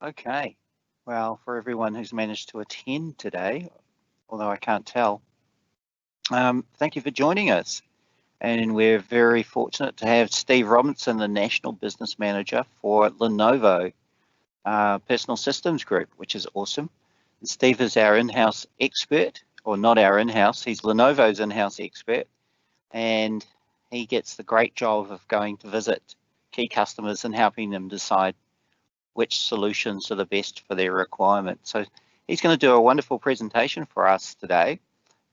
Okay, well, for everyone who's managed to attend today, although I can't tell, thank you for joining us. And we're very fortunate to have Steve Robinson, the National Business Manager for Lenovo Personal Systems Group, which is awesome. And Steve is our in-house expert, or not our in-house, he's Lenovo's in-house expert, and he gets the great job of going to visit key customers and helping them decide which solutions are the best for their requirements. So he's going to do a wonderful presentation for us today.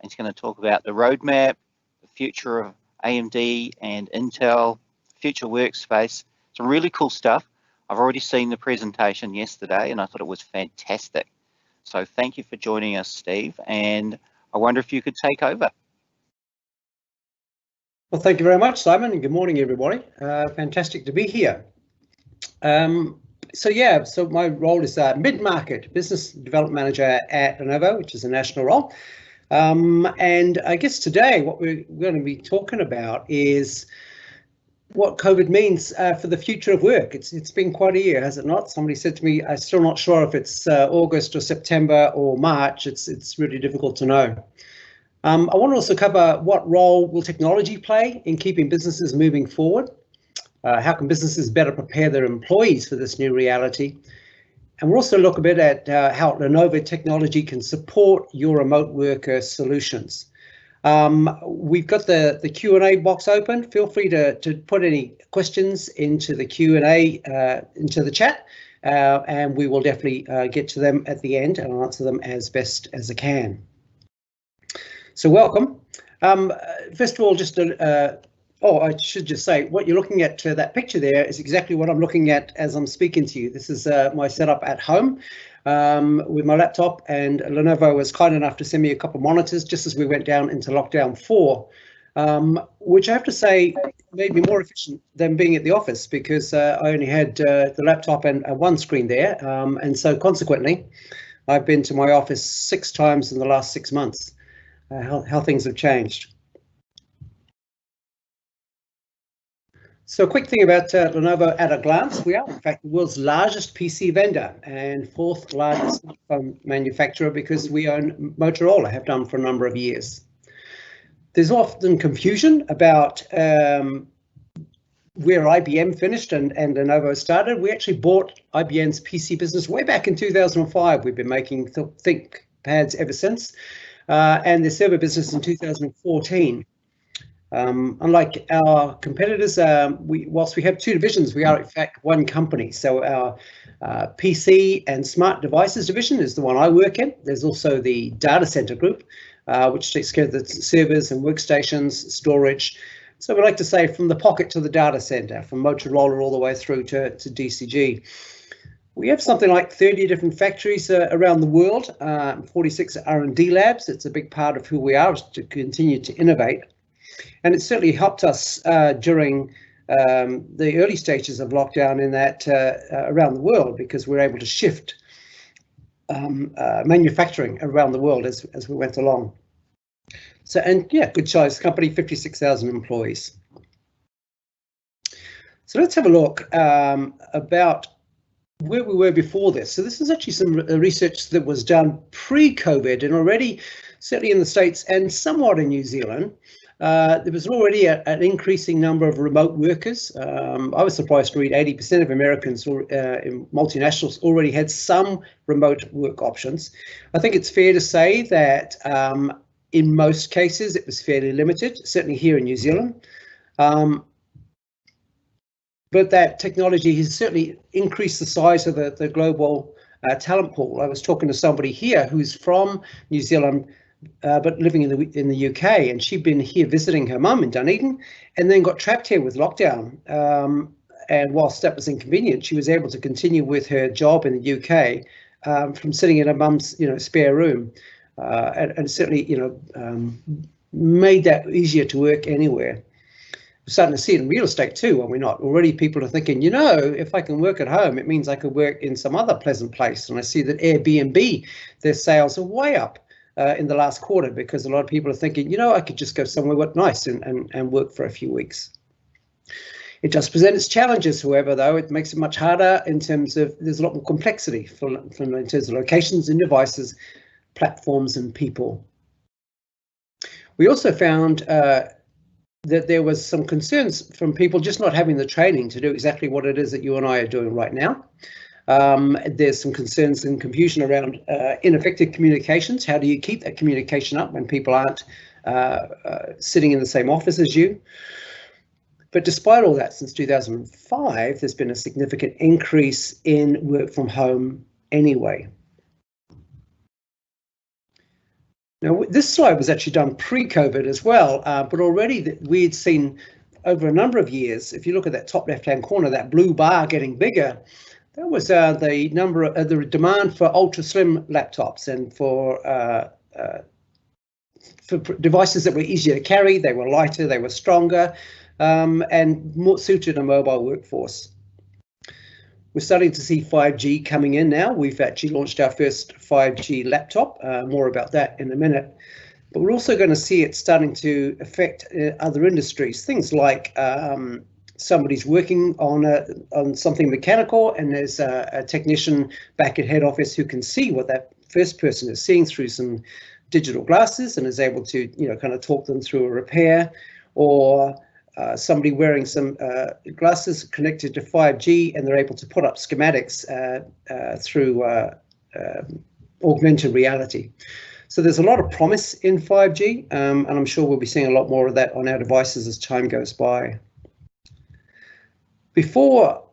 He's going to talk about the roadmap, the future of AMD and Intel, future workspace, some really cool stuff. I've already seen the presentation yesterday and I thought it was fantastic. So thank you for joining us, Steve, and I wonder if you could take over. Well, thank you very much, Simon, and good morning, everybody. Fantastic to be here. So my role is mid-market business development manager at Lenovo, which is a national role. And I guess today what we're going to be talking about is what COVID means for the future of work. It's been quite a year, has it not? Somebody said to me, I'm still not sure if it's August or September or March. It's really difficult to know. I want to also cover what role will technology play in keeping businesses moving forward. How can businesses better prepare their employees for this new reality? And we'll also look a bit at how Lenovo technology can support your remote worker solutions. We've got the Q&A box open. Feel free to put any questions into the Q&A, into the chat, and we will definitely get to them at the end and answer them as best as I can. So welcome. First of all, I should just say, what you're looking at, that picture there is exactly what I'm looking at as I'm speaking to you. This is my setup at home with my laptop, and Lenovo was kind enough to send me a couple of monitors just as we went down into lockdown 4, which I have to say made me more efficient than being at the office, because I only had the laptop and one screen there. And so consequently, I've been to my office 6 times in the last 6 months. How things have changed. So a quick thing about Lenovo at a glance. We are, in fact, the world's largest PC vendor and 4th largest smartphone manufacturer, because we own Motorola, have done for a number of years. There's often confusion about where IBM finished and Lenovo started. We actually bought IBM's PC business way back in 2005. We've been making ThinkPads ever since, and the server business in 2014. Unlike our competitors, whilst we have 2 divisions, we are in fact one company. So our PC and smart devices division is the one I work in. There's also the data center group, which takes care of the servers and workstations, storage. So we like to say from the pocket to the data center, from Motorola all the way through to DCG. We have something like 30 different factories around the world, 46 R&D labs. It's a big part of who we are, is to continue to innovate. And it certainly helped us during the early stages of lockdown in that around the world, because we're able to shift manufacturing around the world as we went along. So, and yeah, good size company, 56,000 employees. So let's have a look about where we were before this. So this is actually some research that was done pre-COVID, and already, certainly in the States and somewhat in New Zealand, there was already an increasing number of remote workers. I was surprised to read 80% of Americans in multinationals already had some remote work options. I think it's fair to say that in most cases it was fairly limited, certainly here in New Zealand. But that technology has certainly increased the size of the global talent pool. I was talking to somebody here who's from New Zealand, but living in the UK, and she'd been here visiting her mum in Dunedin, and then got trapped here with lockdown. And whilst that was inconvenient, she was able to continue with her job in the UK from sitting in her mum's, spare room, and certainly, made that easier to work anywhere. We're starting to see it in real estate too, are we not? Already people are thinking, if I can work at home, it means I could work in some other pleasant place. And I see that Airbnb, their sales are way up in the last quarter, because a lot of people are thinking, I could just go somewhere nice and work for a few weeks. It does present its challenges, however, though it makes it much harder in terms of there's a lot more complexity in terms of locations and devices, platforms and people. We also found that there was some concerns from people just not having the training to do exactly what it is that you and I are doing right now. There's some concerns and confusion around ineffective communications. How do you keep that communication up when people aren't sitting in the same office as you? But despite all that, since 2005, there's been a significant increase in work from home anyway. Now, this slide was actually done pre-COVID as well, but already we'd seen over a number of years, if you look at that top left-hand corner, that blue bar getting bigger, that was the number of the demand for ultra-slim laptops and for devices that were easier to carry. They were lighter, they were stronger, and more suited a mobile workforce. We're starting to see 5G coming in now. We've actually launched our first 5G laptop, more about that in a minute. But we're also going to see it starting to affect other industries, things like somebody's working on something mechanical and there's a technician back at head office who can see what that first person is seeing through some digital glasses and is able to, kind of talk them through a repair, or somebody wearing some glasses connected to 5G and they're able to put up schematics through augmented reality. So there's a lot of promise in 5G, and I'm sure we'll be seeing a lot more of that on our devices as time goes by. Before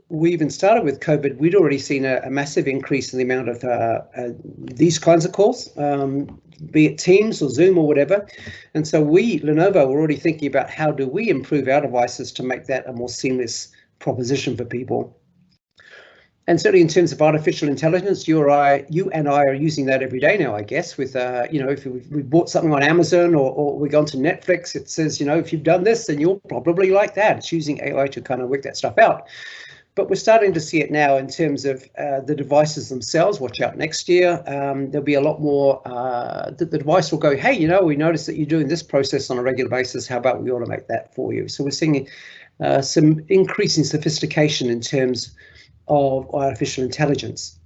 we even started with COVID, we'd already seen a massive increase in the amount of these kinds of calls, be it Teams or Zoom or whatever. And so we, Lenovo, were already thinking about how do we improve our devices to make that a more seamless proposition for people. And certainly in terms of artificial intelligence, you and I are using that every day now, I guess, with, if we bought something on Amazon or we go onto Netflix, it says, if you've done this, then you'll probably like that. It's using AI to kind of work that stuff out. But we're starting to see it now in terms of the devices themselves. Watch out next year. There'll be a lot more, the device will go, hey, we noticed that you're doing this process on a regular basis. How about we automate that for you? So we're seeing some increasing sophistication in terms of artificial intelligence.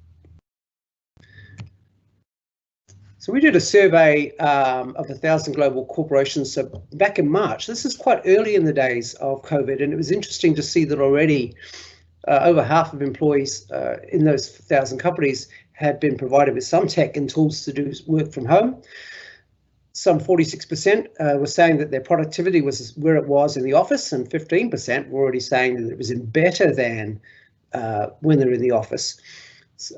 So we did a survey of 1,000 global corporations back in March. This is quite early in the days of COVID, and it was interesting to see that already over half of employees in those 1,000 companies had been provided with some tech and tools to do work from home. Some 46% were saying that their productivity was where it was in the office, and 15% were already saying that it was in better than when they're in the office.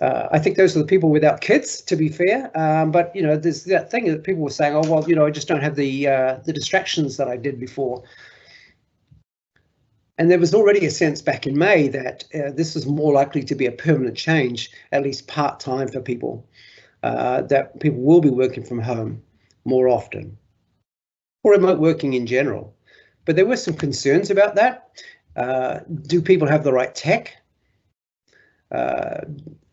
I think those are the people without kids, to be fair. But there's that thing that people were saying, oh well, I just don't have the distractions that I did before. And there was already a sense back in May that this was more likely to be a permanent change, at least part-time for people, that people will be working from home more often, or remote working in general. But there were some concerns about that. Do people have the right tech?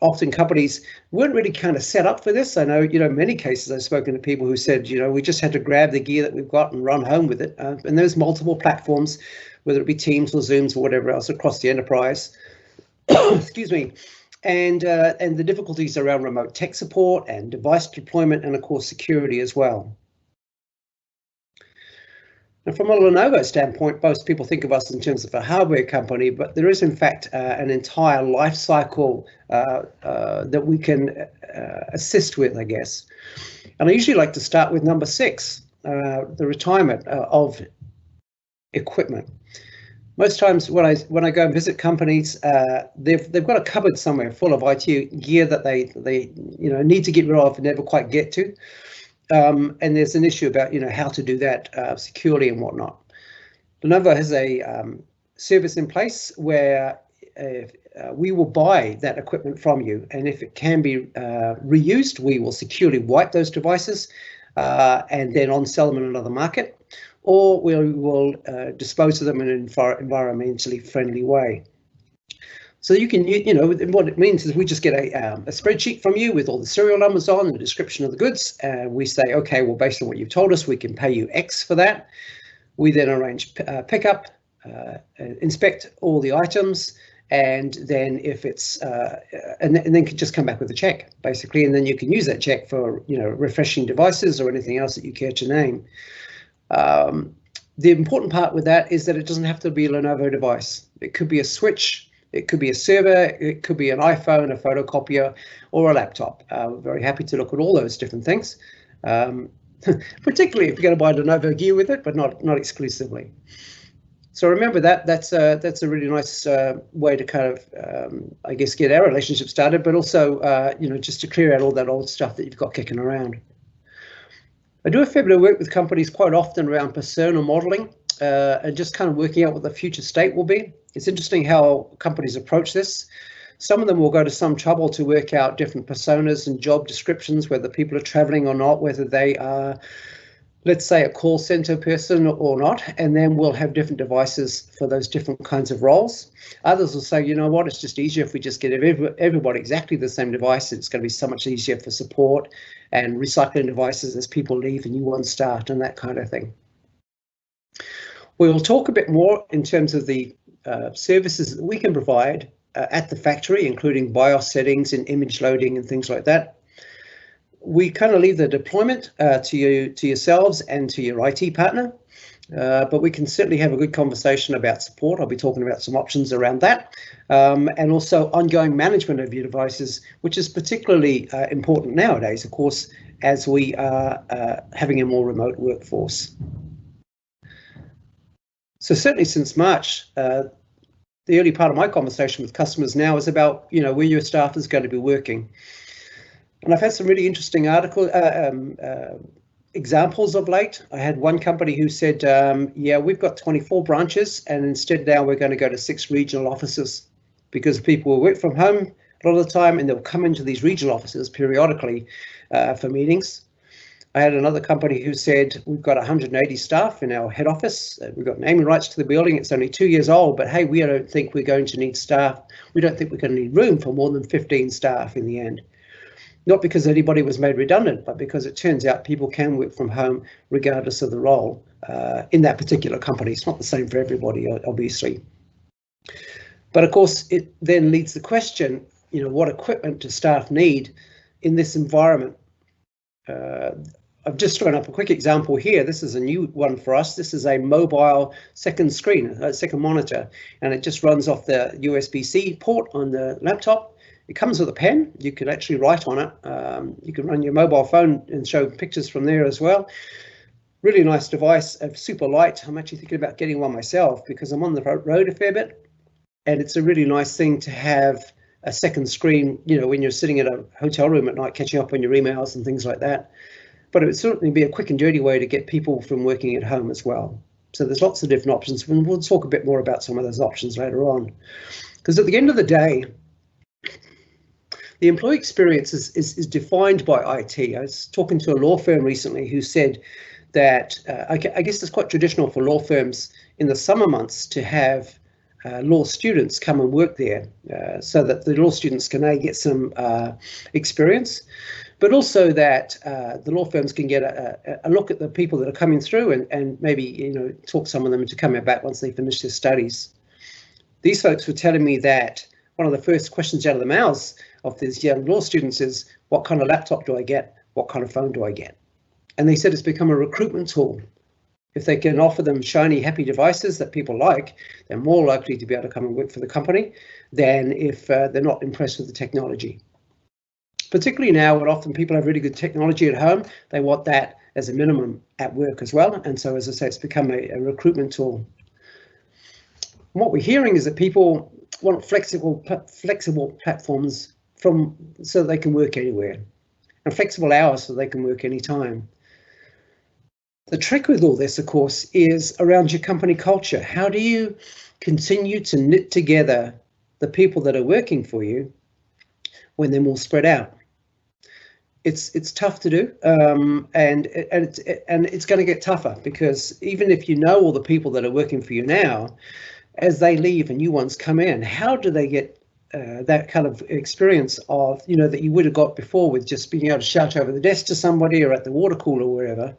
Often companies weren't really kind of set up for this. I know, in many cases I've spoken to people who said, we just had to grab the gear that we've got and run home with it. And there's multiple platforms, whether it be Teams or Zooms or whatever else across the enterprise. Excuse me. And the difficulties around remote tech support and device deployment, and of course security as well. And from a Lenovo standpoint, most people think of us in terms of a hardware company, but there is in fact an entire life cycle that we can assist with, I guess. And I usually like to start with number 6, the retirement of equipment. Most times when I go and visit companies, they've got a cupboard somewhere full of IT gear that they need to get rid of and never quite get to. And there's an issue about how to do that securely and whatnot. Lenovo has a service in place where we will buy that equipment from you, and if it can be reused, we will securely wipe those devices and then on-sell them in another market, or we will dispose of them in an environmentally friendly way. So you can, what it means is we just get a spreadsheet from you with all the serial numbers on, the description of the goods. We say, okay, well, based on what you've told us, we can pay you X for that. We then arrange pickup, inspect all the items, and then if it's and then can just come back with a check basically, and then you can use that check for refreshing devices or anything else that you care to name. The important part with that is that it doesn't have to be a Lenovo device. It could be a switch, it could be a server, it could be an iPhone, a photocopier, or a laptop. We're very happy to look at all those different things, particularly if you're going to buy Lenovo gear with it, but not exclusively. So remember that's a really nice way to kind of, I guess, get our relationship started, but also, just to clear out all that old stuff that you've got kicking around. I do a fair bit of work with companies quite often around persona modeling and just kind of working out what the future state will be. It's interesting how companies approach this. Some of them will go to some trouble to work out different personas and job descriptions, whether people are traveling or not, whether they are, let's say, a call center person or not, and then we'll have different devices for those different kinds of roles. Others will say, you know what, it's just easier if we just get everybody exactly the same device. It's going to be so much easier for support and recycling devices as people leave and new ones start and that kind of thing. We'll talk a bit more in terms of the services that we can provide at the factory, including BIOS settings and image loading and things like that. We kind of leave the deployment to yourselves and to your IT partner, but we can certainly have a good conversation about support. I'll be talking about some options around that, and also ongoing management of your devices, which is particularly important nowadays, of course, as we are having a more remote workforce. So certainly since March, the early part of my conversation with customers now is about, where your staff is going to be working. And I've had some really interesting examples of late. I had one company who said, yeah, we've got 24 branches, and instead now we're going to go to 6 regional offices because people will work from home a lot of the time and they'll come into these regional offices periodically for meetings. I had another company who said, we've got 180 staff in our head office. We've got naming rights to the building. It's only 2 years old, but hey, we don't think we're going to need staff. We don't think we're going to need room for more than 15 staff in the end. Not because anybody was made redundant, but because it turns out people can work from home regardless of the role in that particular company. It's not the same for everybody, obviously. But of course, it then leads the question, what equipment do staff need in this environment? I've just thrown up a quick example here. This is a new one for us. This is a mobile second screen, a second monitor, and it just runs off the USB-C port on the laptop. It comes with a pen. You can actually write on it. You can run your mobile phone and show pictures from there as well. Really nice device, super light. I'm actually thinking about getting one myself because I'm on the road a fair bit. And it's a really nice thing to have a second screen, when you're sitting in a hotel room at night, catching up on your emails and things like that. But it would certainly be a quick and dirty way to get people from working at home as well. So there's lots of different options. And we'll talk a bit more about some of those options later on. Because at the end of the day, the employee experience is defined by IT. I was talking to a law firm recently who said that I guess it's quite traditional for law firms in the summer months to have law students come and work there so that the law students can get some experience, but also that the law firms can get a look at the people that are coming through and maybe talk some of them into coming back once they finish their studies. These folks were telling me that one of the first questions out of the mouths of these young law students is, what kind of laptop do I get? What kind of phone do I get? And they said it's become a recruitment tool. If they can offer them shiny, happy devices that people like, they're more likely to be able to come and work for the company than if they're not impressed with the technology. Particularly now, when often people have really good technology at home, they want that as a minimum at work as well. And so, as I say, it's become a recruitment tool. And what we're hearing is that people want flexible platforms so that they can work anywhere, and flexible hours so they can work anytime. The trick with all this, of course, is around your company culture. How do you continue to knit together the people that are working for you when they're more spread out? It's tough to do, and it's going to get tougher, because even if you know all the people that are working for you now, as they leave and new ones come in, how do they get that kind of experience of, that you would have got before with just being able to shout over the desk to somebody or at the water cooler or wherever?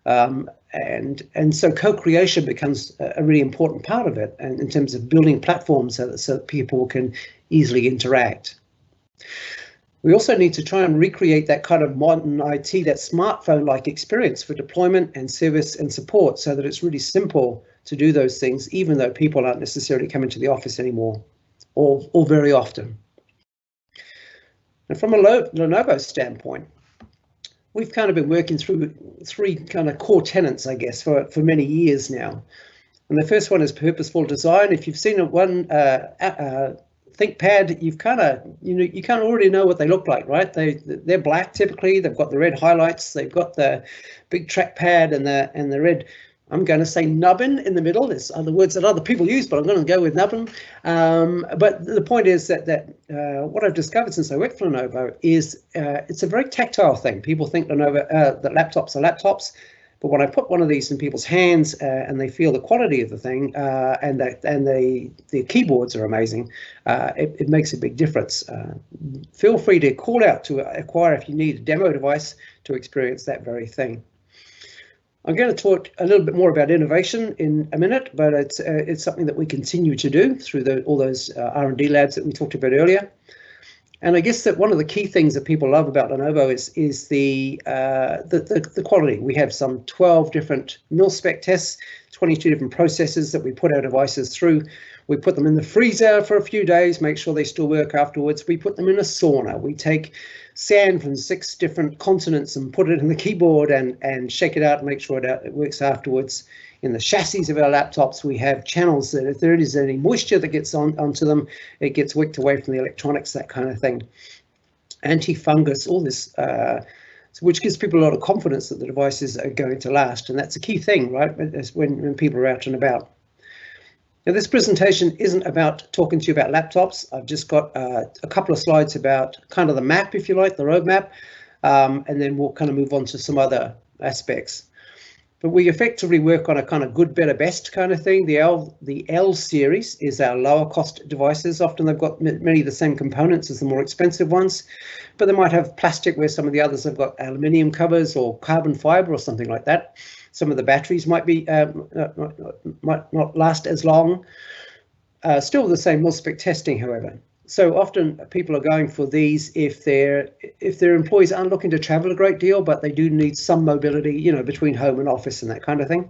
And so co-creation becomes a really important part of it, and in terms of building platforms so that people can easily interact. We also need to try and recreate that kind of modern IT, that smartphone-like experience for deployment and service and support, so that it's really simple to do those things, even though people aren't necessarily coming to the office anymore, or very often. And from a Lenovo standpoint, we've kind of been working through three kind of core tenets, I guess, for many years now. And the first one is purposeful design. If you've seen one ThinkPad, you kind of already know what they look like, right? They're black typically. They've got the red highlights. They've got the big trackpad and the red, I'm going to say nubbin in the middle. There's other words that other people use, but I'm going to go with nubbin. But the point is that what I've discovered since I worked for Lenovo is it's a very tactile thing. People think Lenovo that laptops are laptops. But when I put one of these in people's hands and they feel the quality of the thing and the keyboards are amazing, it makes a big difference. Feel free to call out to acquire if you need a demo device to experience that very thing. I'm going to talk a little bit more about innovation in a minute, but it's something that we continue to do through all those R&D labs that we talked about earlier. And I guess that one of the key things that people love about Lenovo is the quality. We have some 12 different mil-spec tests, 22 different processes that we put our devices through. We put them in the freezer for a few days, make sure they still work afterwards. We put them in a sauna. We take sand from 6 different continents and put it in the keyboard and shake it out and make sure it works afterwards. In the chassis of our laptops, we have channels that if there is any moisture that gets onto them, it gets wicked away from the electronics, that kind of thing. Anti-fungus, all this, which gives people a lot of confidence that the devices are going to last. And that's a key thing, right, when people are out and about. Now, this presentation isn't about talking to you about laptops. I've just got a couple of slides about kind of the map, if you like, the roadmap, and then we'll kind of move on to some other aspects. But we effectively work on a kind of good, better, best kind of thing. The L series is our lower cost devices. Often they've got many of the same components as the more expensive ones, but they might have plastic where some of the others have got aluminium covers or carbon fiber or something like that. Some of the batteries might not last as long. Still the same mil-spec testing, however. So often people are going for these if their employees aren't looking to travel a great deal, but they do need some mobility, between home and office and that kind of thing.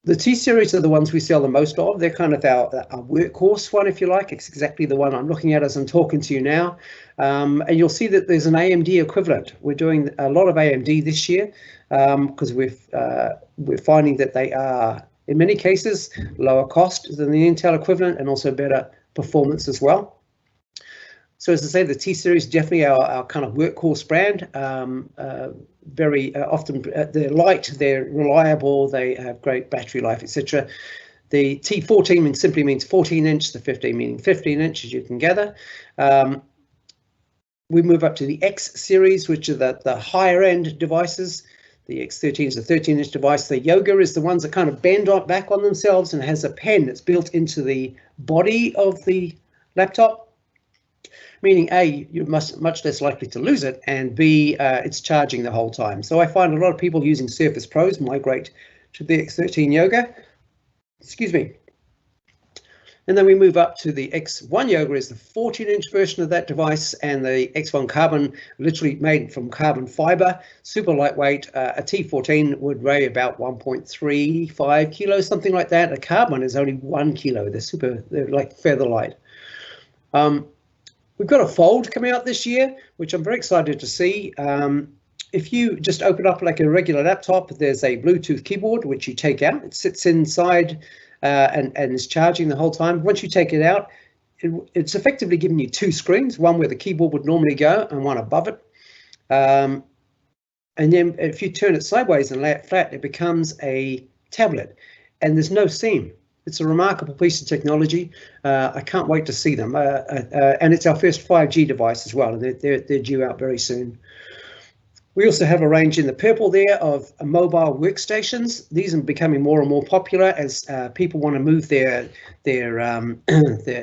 The T series are the ones we sell the most of. They're kind of our workhorse one, if you like. It's exactly the one I'm looking at as I'm talking to you now. And you'll see that there's an AMD equivalent. We're doing a lot of AMD this year because we're finding that they are, in many cases, lower cost than the Intel equivalent and also better performance as well. So as I say, the T series definitely our kind of workhorse brand. Very often they're light, they're reliable, they have great battery life, etc. The T14 simply means 14-inch, the 15 meaning 15-inch, as you can gather. We move up to the X series, which are the higher end devices. The X13 is a 13-inch device. The Yoga is the ones that kind of bend back on themselves and has a pen that's built into the body of the laptop, meaning A, you're much less likely to lose it, and B, it's charging the whole time. So I find a lot of people using Surface Pros migrate to the X13 Yoga. Excuse me. And then we move up to the X1 Yoga is the 14-inch version of that device, and the X1 Carbon, literally made from carbon fiber, super lightweight. A T14 would weigh about 1.35 kilos, something like that. A Carbon is only 1 kilo. They're like feather light. We've got a Fold coming out this year, which I'm very excited to see. If you just open up like a regular laptop, there's a Bluetooth keyboard, which you take out. It sits inside and is charging the whole time. Once you take it out, it's effectively giving you 2 screens, one where the keyboard would normally go and one above it. And then if you turn it sideways and lay it flat, it becomes a tablet, and there's no seam. It's a remarkable piece of technology. I can't wait to see them. And it's our first 5G device as well, and they're due out very soon. We also have a range in the purple there of mobile workstations. These are becoming more and more popular as people want to move their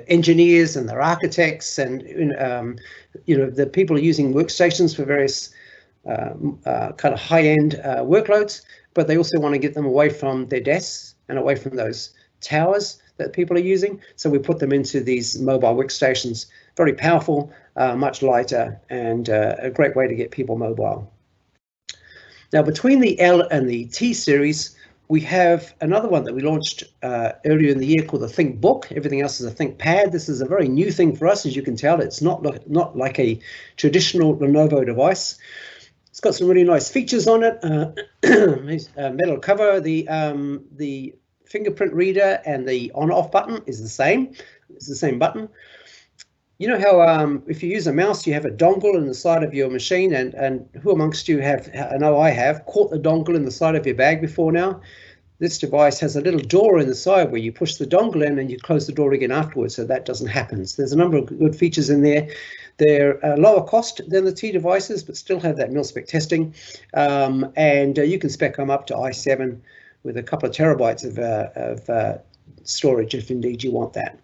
engineers and their architects, and the people are using workstations for various kind of high-end workloads, but they also want to get them away from their desks and away from those towers that people are using. So we put them into these mobile workstations, very powerful, much lighter, and a great way to get people mobile. Now, between the L and the T series, we have another one that we launched earlier in the year called the ThinkBook. Everything else is a ThinkPad. This is a very new thing for us, as you can tell. It's not like a traditional Lenovo device. It's got some really nice features on it. Metal cover, the fingerprint reader and the on-off button is the same. It's the same button. You know how if you use a mouse, you have a dongle in the side of your machine, and who amongst you have, I know I have, caught the dongle in the side of your bag before now? This device has a little door in the side where you push the dongle in and you close the door again afterwards, so that doesn't happen. So there's a number of good features in there. They're lower cost than the T devices, but still have that mil-spec testing. And you can spec them up to i7 with a couple of terabytes of storage if indeed you want that.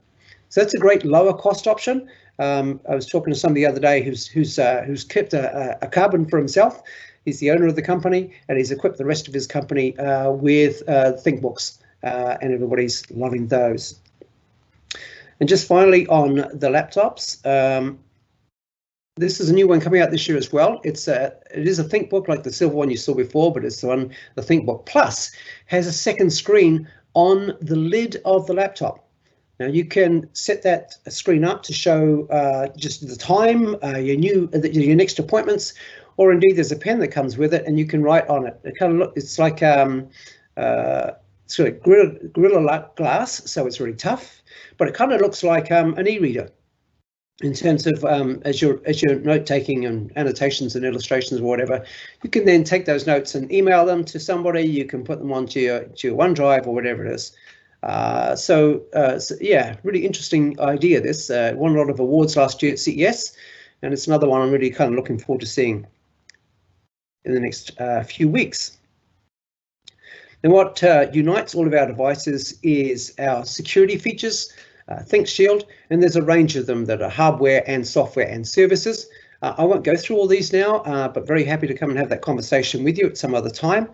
So that's a great lower cost option. I was talking to somebody the other day who's kept a carbon for himself. He's the owner of the company, and he's equipped the rest of his company with ThinkBooks, and everybody's loving those. And just finally on the laptops, this is a new one coming out this year as well. It is a ThinkBook like the silver one you saw before, but it's the ThinkBook Plus has a second screen on the lid of the laptop. Now you can set that screen up to show just the time, your next appointments, or indeed there's a pen that comes with it and you can write on it. It kind of it's like sort of Gorilla Glass, so it's really tough, but it kind of looks like an e-reader in terms of as you're note taking and annotations and illustrations or whatever. You can then take those notes and email them to somebody. You can put them onto your OneDrive or whatever it is. So yeah, really interesting idea. This won a lot of awards last year at CES, and it's another one I'm really kind of looking forward to seeing in the next few weeks. And what unites all of our devices is our security features, ThinkShield, and there's a range of them that are hardware and software and services. I won't go through all these now, but very happy to come and have that conversation with you at some other time.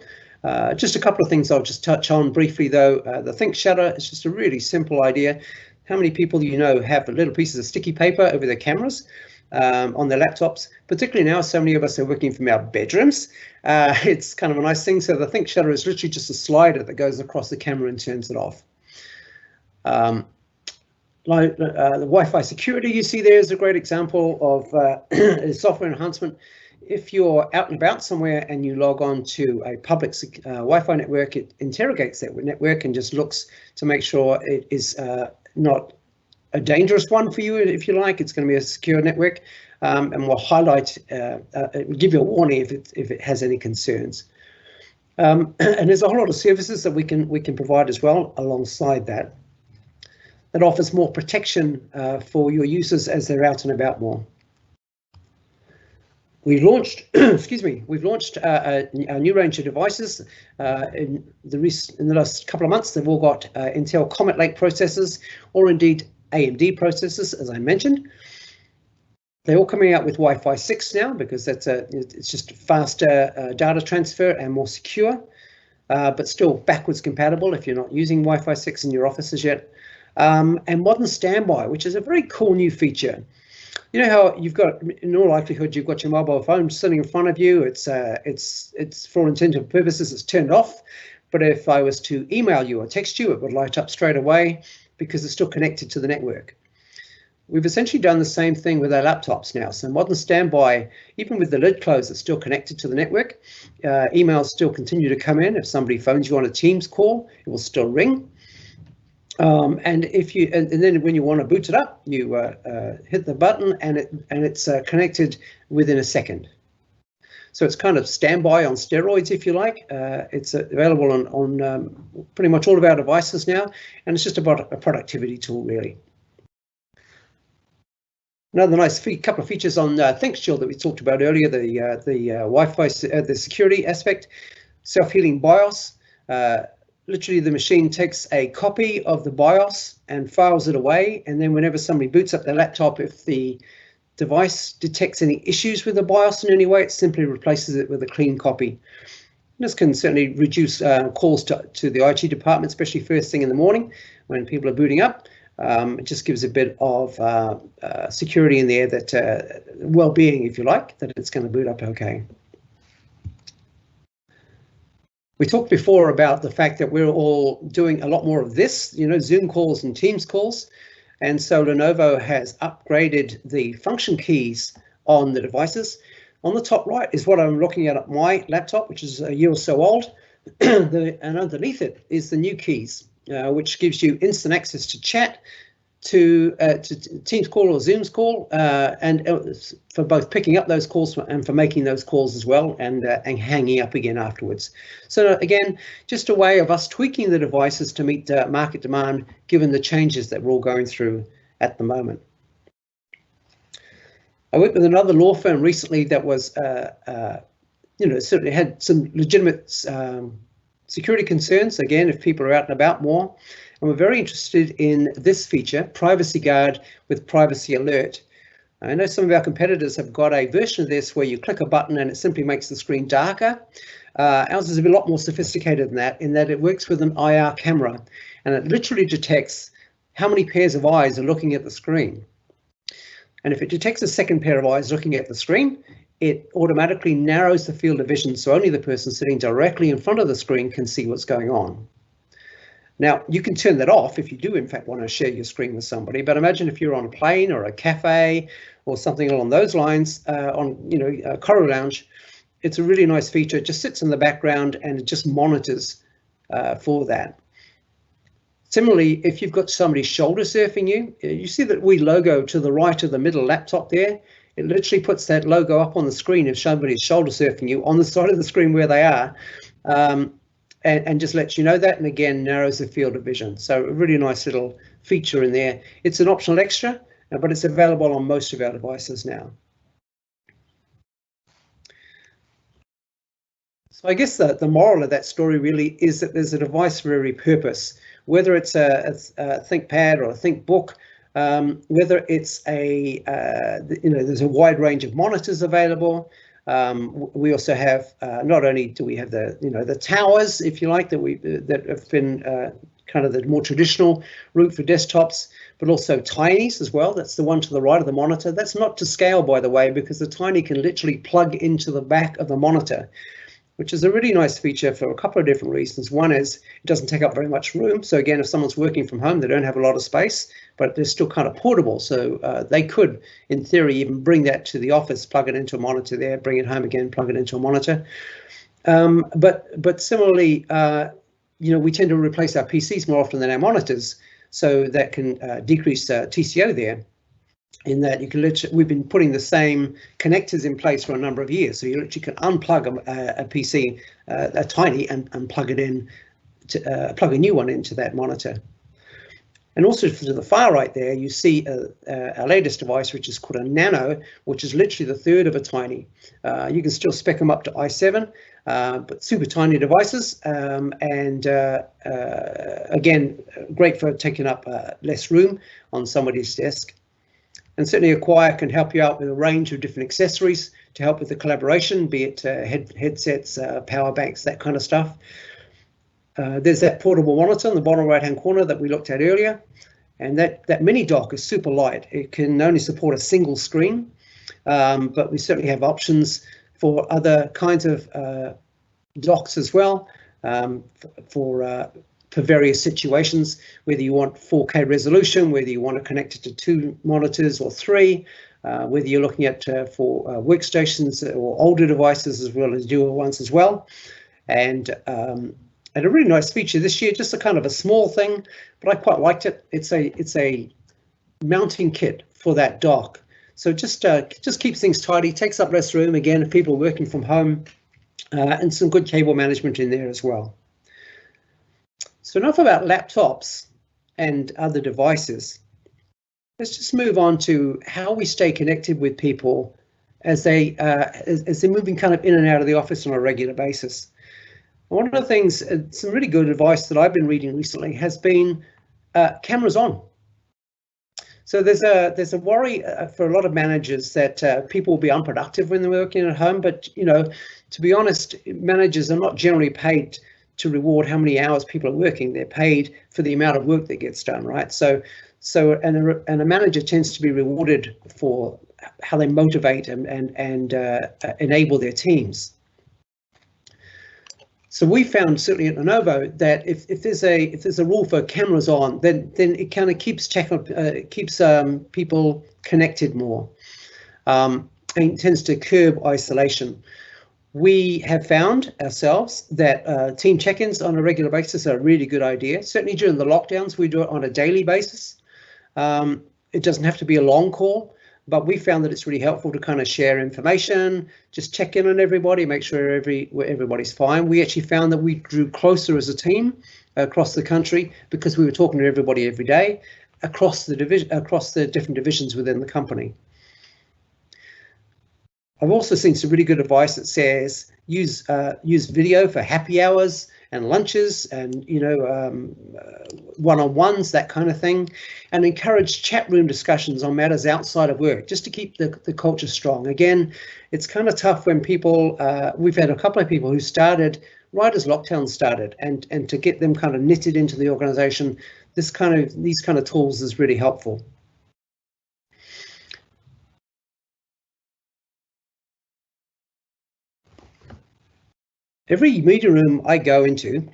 Just a couple of things I'll just touch on briefly though. The Think Shutter is just a really simple idea. How many people you know have little pieces of sticky paper over their cameras on their laptops? Particularly now, so many of us are working from our bedrooms. It's kind of a nice thing. So the Think Shutter is literally just a slider that goes across the camera and turns it off. Like the Wi-Fi security you see there is a great example of software enhancement. If you're out and about somewhere and you log on to a public Wi-Fi network, it interrogates that network and just looks to make sure it is not a dangerous one for you, if you like. It's going to be a secure network, and will highlight, give you a warning if it has any concerns. And there's a whole lot of services that we can provide as well alongside that. That offers more protection for your users as they're out and about more. We've launched, excuse me, we've launched a new range of devices in the last couple of months. They've all got Intel Comet Lake processors, or indeed AMD processors, as I mentioned. They're all coming out with Wi-Fi 6 now because it's just faster data transfer and more secure, but still backwards compatible if you're not using Wi-Fi 6 in your offices yet. And modern standby, which is a very cool new feature. You know how you've got, in all likelihood, you've got your mobile phone sitting in front of you. It's for all intents and purposes, it's turned off. But if I was to email you or text you, it would light up straight away because it's still connected to the network. We've essentially done the same thing with our laptops now. So modern standby, even with the lid closed, it's still connected to the network. Emails still continue to come in. If somebody phones you on a Teams call, it will still ring. And then when you want to boot it up, you hit the button and it's connected within a second. So it's kind of standby on steroids, if you like. It's available on pretty much all of our devices now, and it's just about a productivity tool, really. Another nice couple of features on ThinkShield that we talked about earlier: the Wi-Fi, the security aspect, self-healing BIOS. Literally, the machine takes a copy of the BIOS and files it away, and then whenever somebody boots up their laptop, if the device detects any issues with the BIOS in any way, it simply replaces it with a clean copy. This can certainly reduce calls to the IT department, especially first thing in the morning when people are booting up. It just gives a bit of security in there, that well-being, if you like, that it's going to boot up okay. We talked before about the fact that we're all doing a lot more of this, you know, Zoom calls and Teams calls. And so Lenovo has upgraded the function keys on the devices. On the top right is what I'm looking at my laptop, which is a year or so old. And underneath it is the new keys, which gives you instant access to chat, to Teams call or Zoom's call, and for both picking up those calls and for making those calls as well, and hanging up again afterwards. So again, just a way of us tweaking the devices to meet market demand, given the changes that we're all going through at the moment. I worked with another law firm recently that was, you know, certainly had some legitimate security concerns, again, if people are out and about more. And we're very interested in this feature, Privacy Guard with Privacy Alert. I know some of our competitors have got a version of this where you click a button and it simply makes the screen darker. Ours is a lot more sophisticated than that, in that it works with an IR camera, and it literally detects how many pairs of eyes are looking at the screen. And if it detects a second pair of eyes looking at the screen, it automatically narrows the field of vision, so only the person sitting directly in front of the screen can see what's going on. Now, you can turn that off if you do, in fact, want to share your screen with somebody. But imagine if you're on a plane or a cafe or something along those lines, on, you know, a corridor lounge. It's a really nice feature. It just sits in the background and it just monitors for that. Similarly, if you've got somebody shoulder surfing you, you see that wee logo to the right of the middle laptop there. It literally puts that logo up on the screen if somebody's shoulder surfing you on the side of the screen where they are. And just lets you know that, and again narrows the field of vision. So a really nice little feature in there. It's an optional extra, but it's available on most of our devices now. So I guess the moral of that story really is that there's a device for every purpose, whether it's a ThinkPad or a ThinkBook, whether it's a you know, there's a wide range of monitors available. We also have, not only do we have the, you know, the towers, if you like, that have been kind of the more traditional route for desktops, but also Tinies as well. That's the one to the right of the monitor. That's not to scale, by the way, because the Tiny can literally plug into the back of the monitor, which is a really nice feature for a couple of different reasons. One is it doesn't take up very much room. So again, if someone's working from home, they don't have a lot of space, but they're still kind of portable. So they could, in theory, even bring that to the office, plug it into a monitor there, bring it home again, plug it into a monitor. But similarly, you know, we tend to replace our PCs more often than our monitors. So that can decrease TCO there. In that you can literally, we've been putting the same connectors in place for a number of years, so you literally can unplug a PC, a Tiny, and plug it in, to plug a new one into that monitor. And also to the far right there, you see our latest device, which is called a Nano, which is literally the third of a Tiny. You can still spec them up to i7, but super tiny devices, and again, great for taking up less room on somebody's desk. And certainly Acquire can help you out with a range of different accessories to help with the collaboration, be it headsets, power banks, that kind of stuff. There's that portable monitor in the bottom right-hand corner that we looked at earlier. And that mini dock is super light. It can only support a single screen, but we certainly have options for other kinds of docks as well, for various situations, whether you want 4K resolution, whether you want to connect it to 2 monitors or 3, whether you're looking at for workstations or older devices as well as newer ones as well. And a really nice feature this year, just a kind of a small thing, but I quite liked it. It's a mounting kit for that dock. So just keeps things tidy, takes up less room, again, if people are working from home, and some good cable management in there as well. So enough about laptops and other devices. Let's just move on to how we stay connected with people as they're moving kind of in and out of the office on a regular basis. One of the things, some really good advice that I've been reading recently has been cameras on. So there's a worry for a lot of managers that people will be unproductive when they're working at home. But to be honest, managers are not generally paid to reward how many hours people are working. They're paid for the amount of work that gets done, right? So a manager tends to be rewarded for how they motivate and enable their teams. So we found certainly at Lenovo that if there's a rule for cameras on, then it kind of keeps people connected more, and it tends to curb isolation. We have found ourselves that team check-ins on a regular basis are a really good idea. Certainly during the lockdowns, we do it on a daily basis. It doesn't have to be a long call, but we found that it's really helpful to kind of share information, just check in on everybody, make sure everybody's fine. We actually found that we drew closer as a team across the country because we were talking to everybody every day across the different divisions within the company. I've also seen some really good advice that says use video for happy hours and lunches and one-on-ones, that kind of thing, and encourage chat room discussions on matters outside of work just to keep the culture strong. Again, it's kind of tough when people we've had a couple of people who started right as lockdown started, and to get them kind of knitted into the organization, these kind of tools is really helpful. Every meeting room I go into,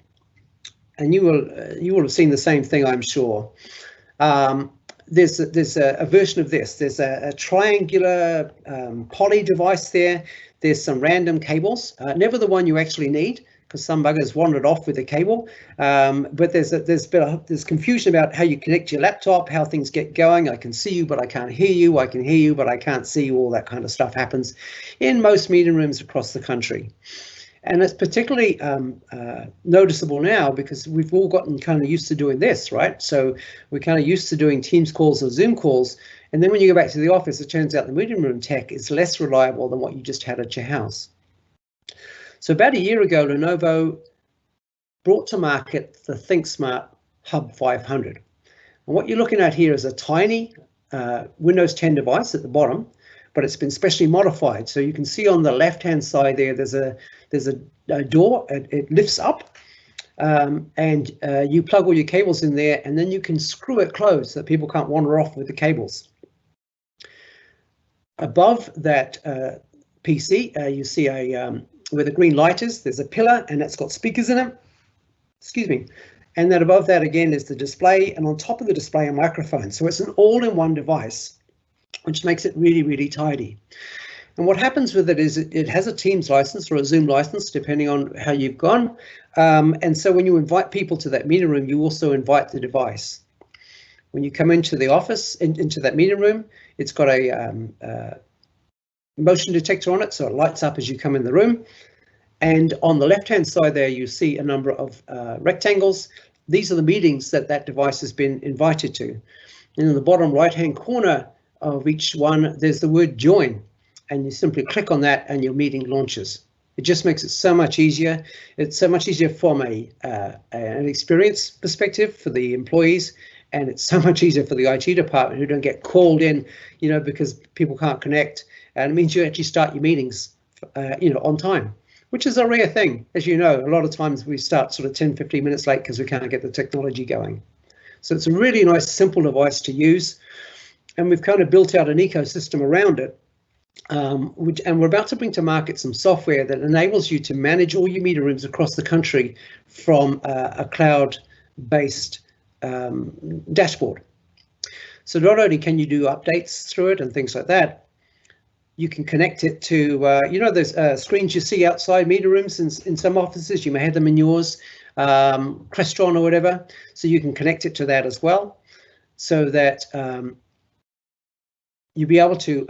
and you will have seen the same thing, I'm sure. There's a version of this. There's a triangular poly device there. There's some random cables, never the one you actually need, because some buggers wandered off with a cable. But there's confusion about how you connect your laptop, how things get going. I can see you, but I can't hear you. I can hear you, but I can't see you. All that kind of stuff happens in most meeting rooms across the country. And it's particularly noticeable now because we've all gotten kind of used to doing this, right? So we're kind of used to doing Teams calls or Zoom calls. And then when you go back to the office, it turns out the meeting room tech is less reliable than what you just had at your house. So about a year ago, Lenovo brought to market the ThinkSmart Hub 500. And what you're looking at here is a tiny Windows 10 device at the bottom, but it's been specially modified. So you can see on the left-hand side there, there's a door. It lifts up, and you plug all your cables in there, and then you can screw it closed so that people can't wander off with the cables. Above that PC, you see where the green light is. There's a pillar, and it's got speakers in it. Excuse me. And then above that again is the display, and on top of the display, a microphone. So it's an all-in-one device, which makes it really, really tidy. And what happens with it is it has a Teams license or a Zoom license, depending on how you've gone. And so when you invite people to that meeting room, you also invite the device. When you come into the office, into that meeting room, it's got a motion detector on it, so it lights up as you come in the room. And on the left-hand side there, you see a number of rectangles. These are the meetings that device has been invited to. And in the bottom right-hand corner of each one, there's the word join, and you simply click on that and your meeting launches. It just makes it so much easier. It's so much easier from an experience perspective for the employees, and it's so much easier for the IT department who don't get called in, because people can't connect. And it means you actually start your meetings, on time, which is a rare thing. As you know, a lot of times we start sort of 10, 15 minutes late because we can't get the technology going. So it's a really nice, simple device to use. And we've kind of built out an ecosystem around it, and we're about to bring to market some software that enables you to manage all your meeting rooms across the country from a cloud-based dashboard. So not only can you do updates through it and things like that, you can connect it to, those screens you see outside meeting rooms in some offices. You may have them in yours, Crestron or whatever. So you can connect it to that as well, so that you'll be able to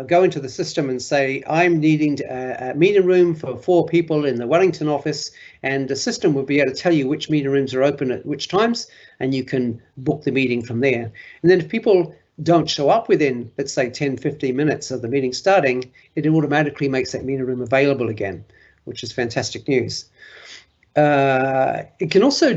go into the system and say, I'm needing a meeting room for 4 people in the Wellington office, and the system will be able to tell you which meeting rooms are open at which times, and you can book the meeting from there. And then if people don't show up within, let's say, 10, 15 minutes of the meeting starting, it automatically makes that meeting room available again, which is fantastic news. It can also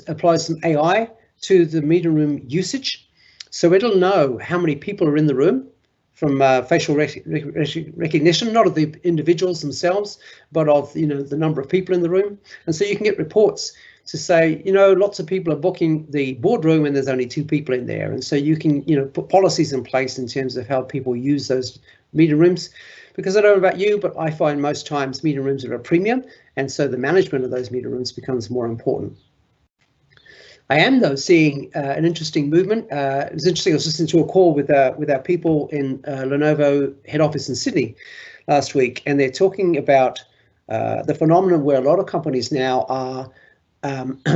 applies some AI to the meeting room usage. So it'll know how many people are in the room from facial recognition, not of the individuals themselves, but of the number of people in the room. And so you can get reports to say, lots of people are booking the boardroom and there's only 2 people in there. And so you can, put policies in place in terms of how people use those meeting rooms. Because I don't know about you, but I find most times meeting rooms are a premium, and so the management of those meeting rooms becomes more important. I am, though, seeing an interesting movement. It was interesting. I was listening to a call with our people in Lenovo head office in Sydney last week, and they're talking about the phenomenon where a lot of companies now are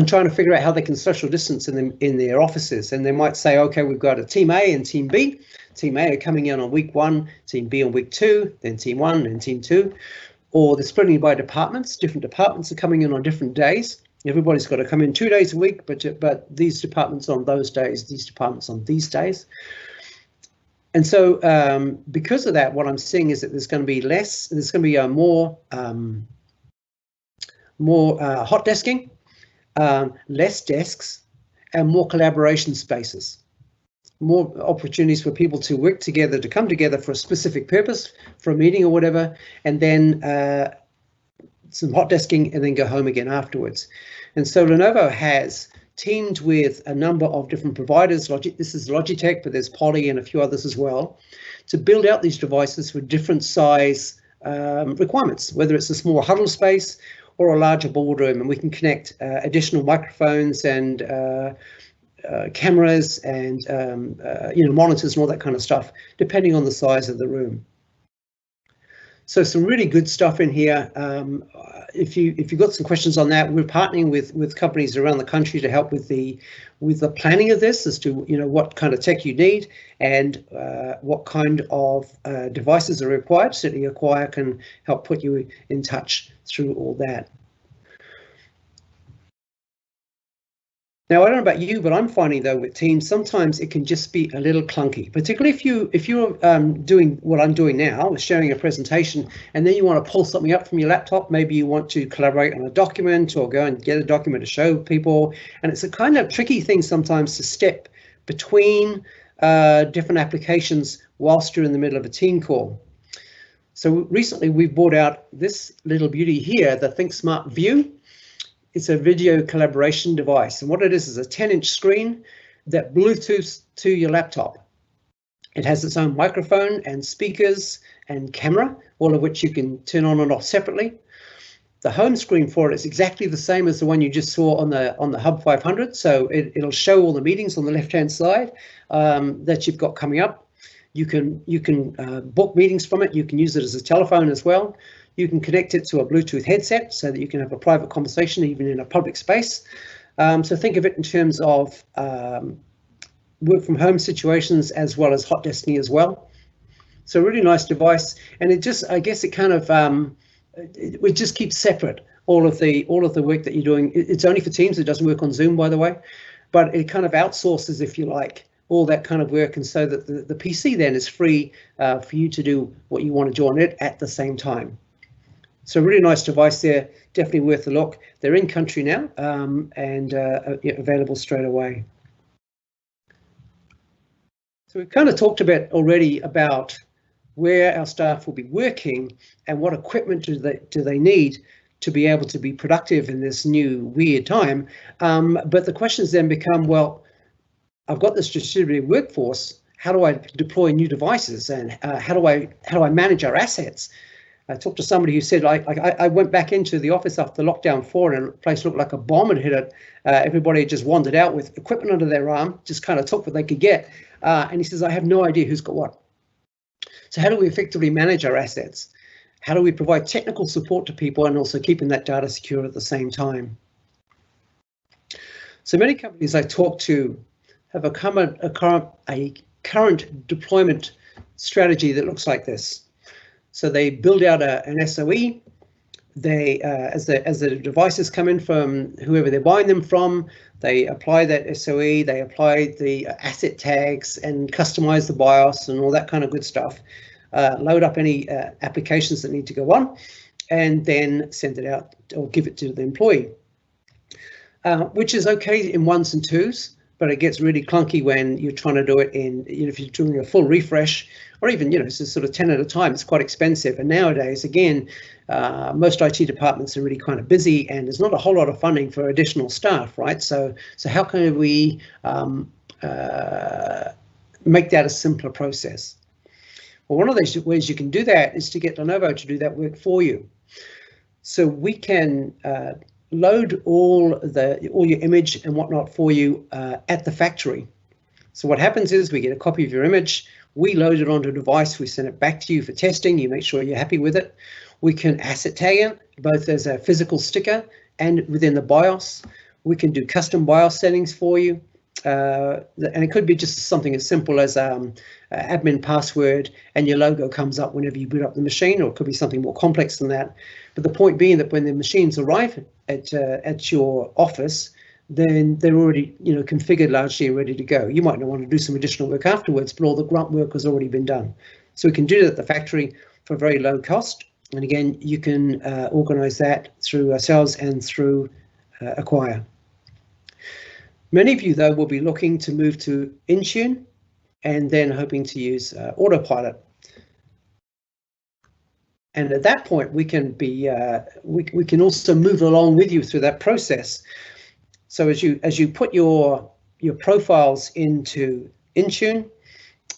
trying to figure out how they can social distance in their offices. And they might say, okay, we've got a team A and team B. Team A are coming in on week 1, team B on week 2, then team 1 and team 2. Or they're splitting by departments. Different departments are coming in on different days. Everybody's got to come in 2 days a week, but these departments on those days, these departments on these days. And so because of that, what I'm seeing is that there's going to be more hot desking, less desks, and more collaboration spaces. More opportunities for people to work together, to come together for a specific purpose, for a meeting or whatever, and then some hot desking and then go home again afterwards. And so Lenovo has teamed with a number of different providers. This is Logitech, but there's Poly and a few others as well, to build out these devices for different size requirements, whether it's a small huddle space or a larger boardroom, and we can connect additional microphones and cameras and monitors and all that kind of stuff, depending on the size of the room. So some really good stuff in here. If you've got some questions on that, we're partnering with companies around the country to help with the planning of this, as to what kind of tech you need and what kind of devices are required. Certainly Acquire can help put you in touch through all that. Now, I don't know about you, but I'm finding, though, with Teams, sometimes it can just be a little clunky, particularly if you're doing what I'm doing now, sharing a presentation, and then you want to pull something up from your laptop. Maybe you want to collaborate on a document or go and get a document to show people. And it's a kind of tricky thing sometimes to step between different applications whilst you're in the middle of a team call. So recently, we've brought out this little beauty here, the ThinkSmart View. It's a video collaboration device, and what it is a 10-inch screen that Bluetooths to your laptop. It has its own microphone and speakers and camera, all of which you can turn on and off separately. The home screen for it is exactly the same as the one you just saw on the Hub 500, so it'll show all the meetings on the left-hand side that you've got coming up. You can book meetings from it. You can use it as a telephone as well. You can connect it to a Bluetooth headset so that you can have a private conversation even in a public space. So think of it in terms of work from home situations as well as hot desking as well. So a really nice device, and it just, I guess it kind of it just keeps separate all of the work that you're doing. It's only for Teams. It doesn't work on Zoom, by the way, but it kind of outsources, if you like, all that kind of work, and so that the PC then is free for you to do what you want to do on it at the same time. So really nice device there, definitely worth a look. They're in country now and available straight away. So we've kind of talked a bit already about where our staff will be working and what equipment do they need to be able to be productive in this new weird time. But the questions then become, well, I've got this distributed workforce. How do I deploy new devices, and how do I manage our assets? I talked to somebody who said, I went back into the office after lockdown 4 and the place looked like a bomb had hit it. Everybody just wandered out with equipment under their arm, just kind of took what they could get. And he says, I have no idea who's got what. So how do we effectively manage our assets? How do we provide technical support to people and also keeping that data secure at the same time? So many companies I talk to have a current deployment strategy that looks like this. So they build out an SOE. They, as the devices come in from whoever they're buying them from, they apply that SOE. They apply the asset tags and customize the BIOS and all that kind of good stuff. Load up any applications that need to go on, and then send it out or give it to the employee, which is okay in ones and twos. but it gets really clunky when you're trying to do it in, if you're doing a full refresh, or even, it's just sort of 10 at a time. It's quite expensive. And nowadays, again, most IT departments are really kind of busy, and there's not a whole lot of funding for additional staff, right? So how can we make that a simpler process? Well, one of those ways you can do that is to get Lenovo to do that work for you. So we can load all your image and whatnot for you at the factory. So what happens is we get a copy of your image, we load it onto a device, we send it back to you for testing, you make sure you're happy with it. We can asset tag it, both as a physical sticker and within the BIOS. We can do custom BIOS settings for you. And it could be just something as simple as admin password and your logo comes up whenever you boot up the machine, or it could be something more complex than that. But the point being that when the machines arrive at your office, then they're already configured largely and ready to go. You might not want to do some additional work afterwards, but all the grunt work has already been done. So we can do that at the factory for very low cost. And again, you can organize that through ourselves and through Acquire. Many of you, though, will be looking to move to Intune and then hoping to use Autopilot. And at that point, we can be we can also move along with you through that process. So as you put your profiles into Intune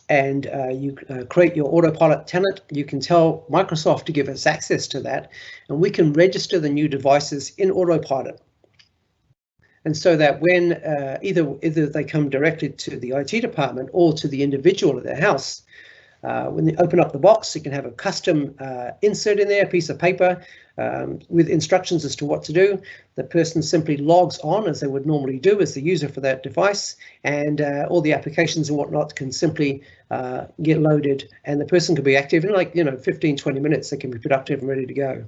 and you create your Autopilot tenant, you can tell Microsoft to give us access to that, and we can register the new devices in Autopilot. And so that when either they come directly to the IT department or to the individual at their house, when they open up the box, you can have a custom insert in there, a piece of paper with instructions as to what to do. The person simply logs on as they would normally do as the user for that device, and all the applications and whatnot can simply get loaded, and the person can be active in 15-20 minutes. They can be productive and ready to go.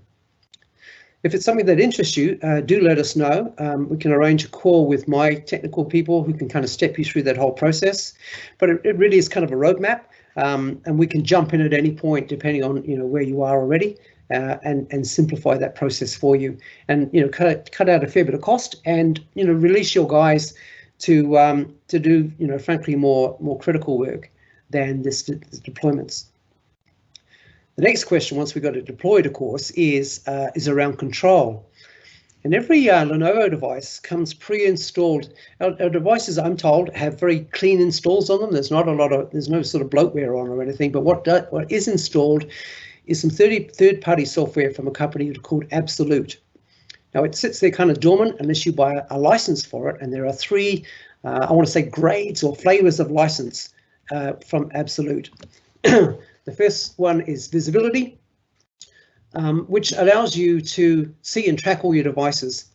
If it's something that interests you, do let us know. We can arrange a call with my technical people who can kind of step you through that whole process. But it really is kind of a roadmap, and we can jump in at any point depending on where you are already, and simplify that process for you, and cut out a fair bit of cost, and release your guys to do frankly more critical work than this deployments. The next question, once we got it deployed, of course, is around control. And every Lenovo device comes pre-installed. Our devices, I'm told, have very clean installs on them. There's no sort of bloatware on or anything. But what is installed is some third-party software from a company called Absolute. Now it sits there kind of dormant unless you buy a license for it. And there are three, I want to say, grades or flavors of license from Absolute. The first one is visibility, which allows you to see and track all your devices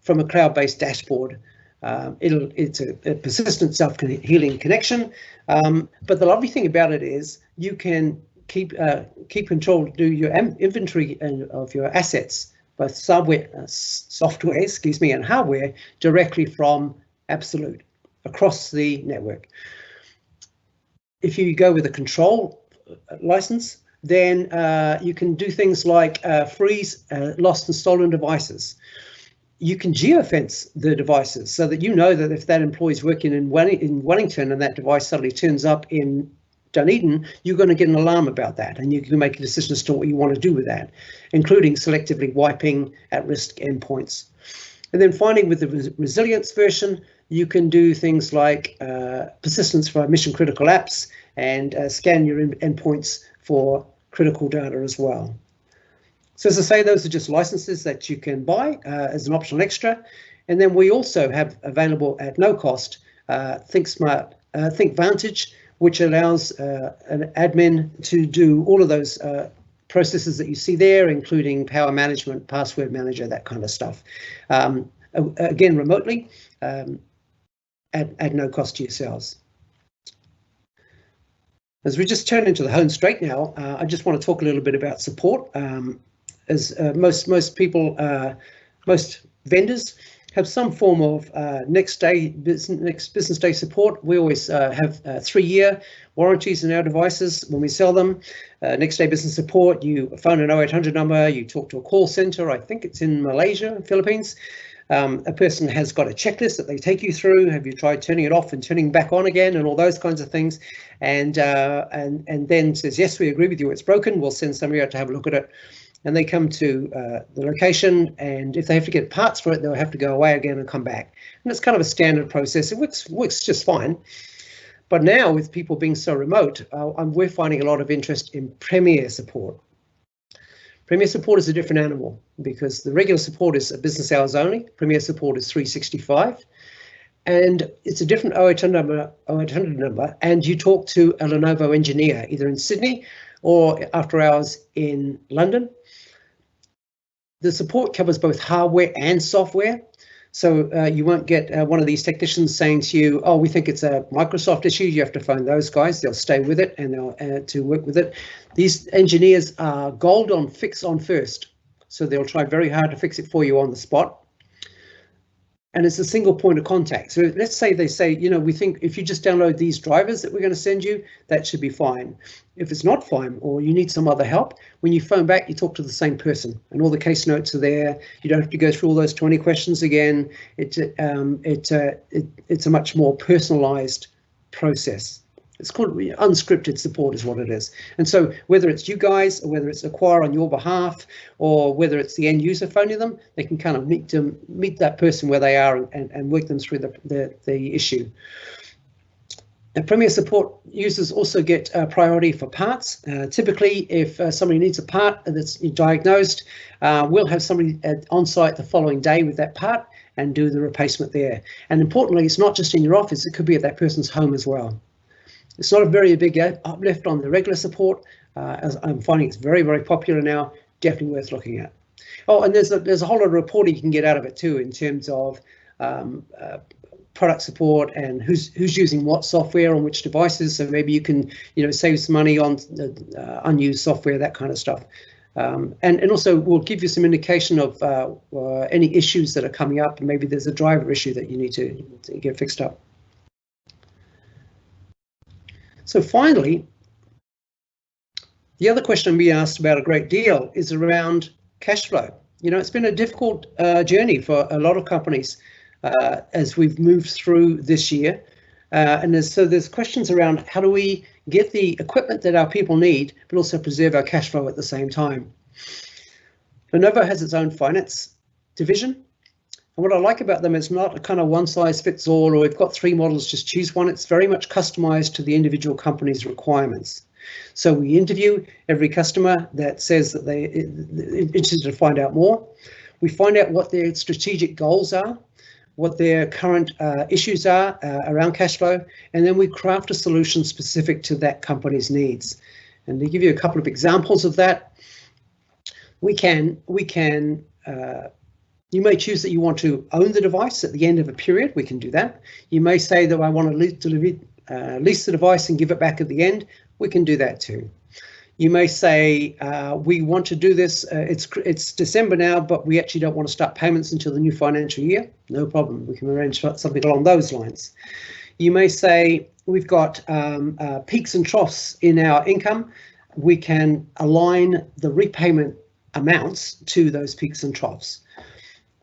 from a cloud-based dashboard. It's a persistent self-healing connection, but the lovely thing about it is you can keep control, do your inventory of your assets, both software, and hardware, directly from Absolute across the network. If you go with a control license, then you can do things like freeze lost and stolen devices. You can geofence the devices so that that if that employee is working in Wellington and that device suddenly turns up in Dunedin, you're going to get an alarm about that, and you can make a decision as to what you want to do with that, including selectively wiping at-risk endpoints. And then finally, with the resilience version, you can do things like persistence for mission-critical apps and scan your endpoints for critical data as well. So as I say, those are just licenses that you can buy as an optional extra. And then we also have available at no cost Think Vantage, which allows an admin to do all of those processes that you see there, including power management, password manager, that kind of stuff. Again, remotely, at no cost to yourselves. As we just turn into the home straight now, I just want to talk a little bit about support. As most people, most vendors have some form of next business day support. We always have 3-year warranties in our devices when we sell them. Next day business support, you phone an 0800 number, you talk to a call center. I think it's in Malaysia, Philippines. A person has got a checklist that they take you through. Have you tried turning it off and turning back on again, and all those kinds of things, and then says, yes, we agree with you, it's broken. We'll send somebody out to have a look at it. And they come to the location, and if they have to get parts for it, they'll have to go away again and come back. And it's kind of a standard process. It works just fine. But now, with people being so remote, we're finding a lot of interest in Premier support. Premier support is a different animal, because the regular support is business hours only. Premier support is 365. And it's a different 0800 number, and you talk to a Lenovo engineer, either in Sydney or after hours in London. The support covers both hardware and software. So you won't get one of these technicians saying to you, oh, we think it's a Microsoft issue. You have to phone those guys. They'll stay with it and they'll to work with it. These engineers are gold on fix on first. So they'll try very hard to fix it for you on the spot. And it's a single point of contact. So let's say they say, you know, we think if you just download these drivers that we're going to send you, that should be fine. If it's not fine, or you need some other help, when you phone back, you talk to the same person, and all the case notes are there. You don't have to go through all those 20 questions again. It's a much more personalized process. It's called unscripted support is what it is. And so whether it's you guys, or whether it's Acquire on your behalf, or whether it's the end user phoning them, they can kind of meet that person where they are and work them through the issue. And Premier support users also get priority for parts. Typically, if somebody needs a part that's diagnosed, we'll have somebody on site the following day with that part and do the replacement there. And importantly, it's not just in your office, it could be at that person's home as well. It's not a very big uplift on the regular support, as I'm finding it's very, very popular now, definitely worth looking at. Oh, and there's a whole lot of reporting you can get out of it too, in terms of product support and who's using what software on which devices. So maybe you can, you know, save some money on unused software, that kind of stuff. And also we'll give you some indication of any issues that are coming up, and maybe there's a driver issue that you need to get fixed up. So finally, the other question I'm being asked about a great deal is around cash flow. You know, it's been a difficult journey for a lot of companies as we've moved through this year. And there's questions around how do we get the equipment that our people need, but also preserve our cash flow at the same time. Lenovo has its own finance division. And what I like about them is not a kind of one size fits all, or we've got 3 models, just choose one. It's very much customized to the individual company's requirements. So we interview every customer that says that they're interested to find out more. We find out what their strategic goals are, what their current issues are around cash flow, and then we craft a solution specific to that company's needs. And to give you a couple of examples of that, you may choose that you want to own the device at the end of a period. We can do that. You may say that I want to lease the device and give it back at the end. We can do that too. You may say we want to do this. It's December now, but we actually don't want to start payments until the new financial year. No problem. We can arrange something along those lines. You may say we've got peaks and troughs in our income. We can align the repayment amounts to those peaks and troughs.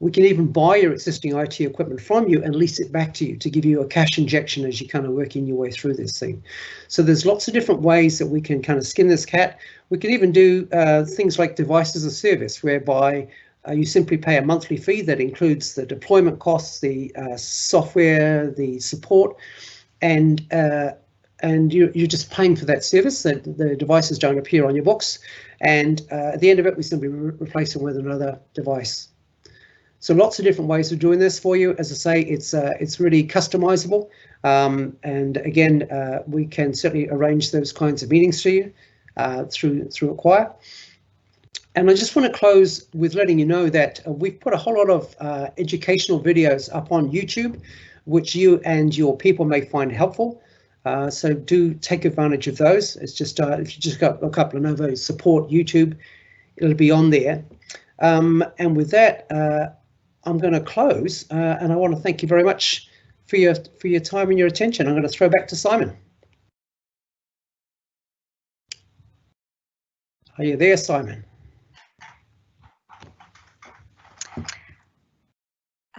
We can even buy your existing IT equipment from you and lease it back to you to give you a cash injection as you kind of working your way through this thing. So there's lots of different ways that we can kind of skin this cat. We can even do things like device as a service, whereby you simply pay a monthly fee that includes the deployment costs, the software, the support, and you're just paying for that service. That the devices don't appear on your books, and at the end of it, we simply replace them with another device. So lots of different ways of doing this for you. As I say, it's really customizable, and again, we can certainly arrange those kinds of meetings for you through Acquire. And I just want to close with letting you know that we've put a whole lot of educational videos up on YouTube, which you and your people may find helpful. So do take advantage of those. It's just if you just look up Lenovo support YouTube, it'll be on there. And with that, I'm going to close, and I want to thank you very much for your time and your attention. I'm going to throw back to Simon. Are you there, Simon?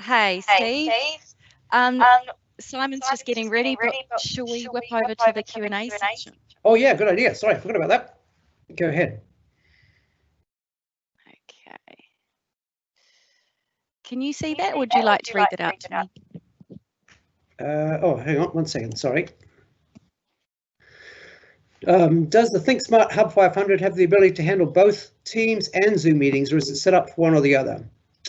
Hey, Steve. Simon's just getting ready, but shall we whip over to the Q&A section? Oh yeah, good idea. Sorry, I forgot about that. Go ahead. Okay. Can you see that, or would you like to read that out to me? Oh, hang on 1 second, sorry. Does the ThinkSmart Hub 500 have the ability to handle both Teams and Zoom meetings, or is it set up for one or the other?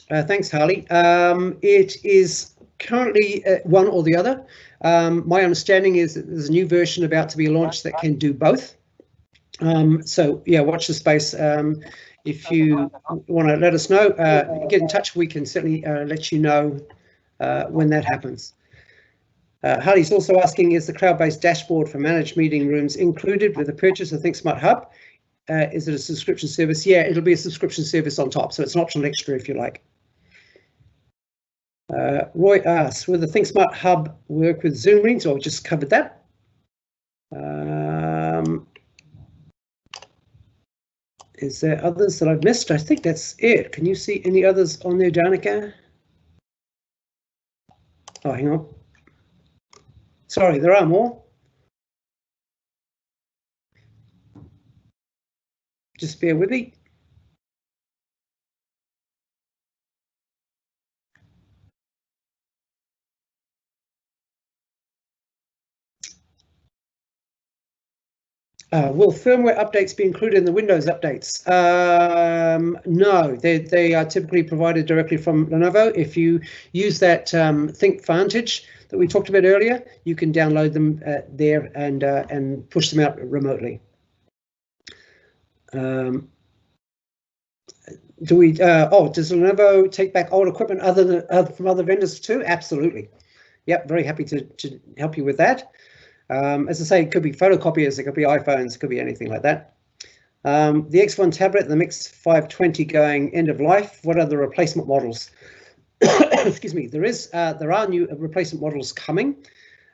Thanks, Harley. It is currently one or the other. My understanding is that there's a new version about to be launched that can do both. So yeah, watch the space. If you want to let us know, get in touch. We can certainly let you know when that happens. Harley's also asking, is the cloud-based dashboard for managed meeting rooms included with the purchase of ThinkSmart Hub? Is it a subscription service? Yeah, it'll be a subscription service on top, so it's an optional extra if you like. Roy asks, will the ThinkSmart Hub work with Zoom rings? Or just covered that. Is there others that I've missed? I think that's it. Can you see any others on there, Danica? Oh, hang on. Sorry, there are more. Just bear with me. Will firmware updates be included in the Windows updates? No, they are typically provided directly from Lenovo. If you use that ThinkVantage that we talked about earlier, you can download them there and push them out remotely. Does Lenovo take back old equipment from other vendors too? Absolutely. Yep, very happy to help you with that. As I say, it could be photocopiers, it could be iPhones, it could be anything like that. The X1 tablet, the Mix 520 going end of life. What are the replacement models? Excuse me. There are new replacement models coming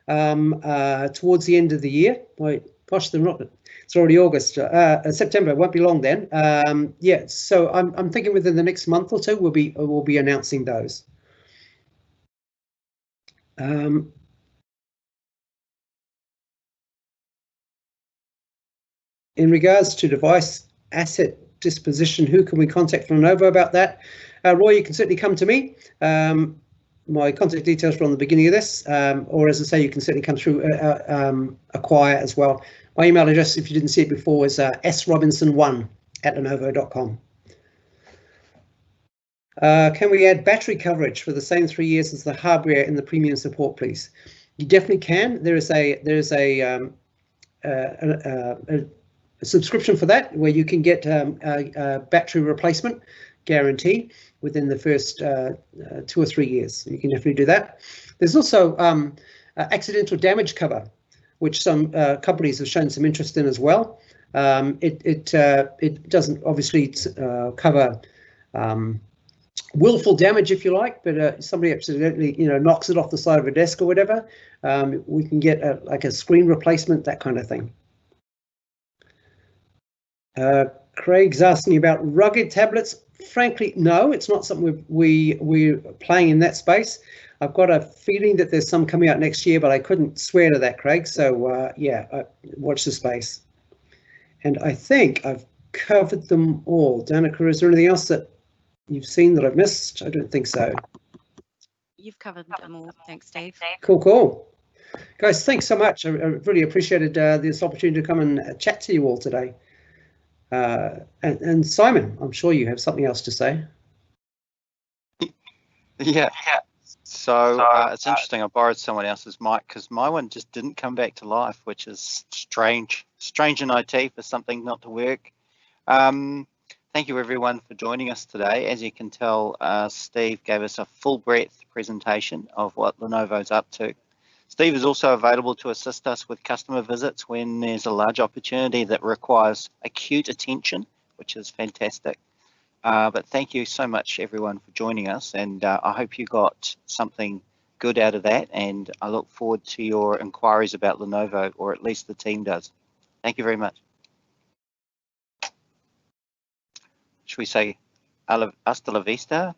towards the end of the year. Wait, gosh, they're not. It's already August, September. It won't be long then. Yeah, so I'm thinking within the next month or two we'll be announcing those. In regards to device asset disposition, who can we contact from Lenovo about that? Roy, you can certainly come to me. My contact details are on the beginning of this, or as I say, you can certainly come through Acquire as well. My email address, if you didn't see it before, is srobinson1@lenovo.com. Can we add battery coverage for the same 3 years as the hardware in the premium support, please? You definitely can. There is a subscription for that where you can get a battery replacement guarantee within the first 2 or 3 years. You can definitely do that. There's also accidental damage cover, which some companies have shown some interest in as well. It doesn't obviously cover willful damage, if you like, but somebody accidentally knocks it off the side of a desk or whatever. We can get like a screen replacement, that kind of thing. Craig's asking about rugged tablets. Frankly, no, it's not something we're playing in that space. I've got a feeling that there's some coming out next year, but I couldn't swear to that, Craig. So yeah, watch the space. And I think I've covered them all. Danica, is there anything else that you've seen that I've missed? I don't think so. You've covered them all. Thanks, Steve. Cool. Guys, thanks so much. I really appreciated this opportunity to come and chat to you all today. And Simon, I'm sure you have something else to say. Yeah. So it's interesting. I borrowed someone else's mic because my one just didn't come back to life, which is strange in IT for something not to work. Thank you everyone for joining us today. As you can tell, Steve gave us a full breadth presentation of what Lenovo's up to. Steve is also available to assist us with customer visits when there's a large opportunity that requires acute attention, which is fantastic. But thank you so much, everyone, for joining us, and I hope you got something good out of that, and I look forward to your inquiries about Lenovo, or at least the team does. Thank you very much. Should we say hasta la vista?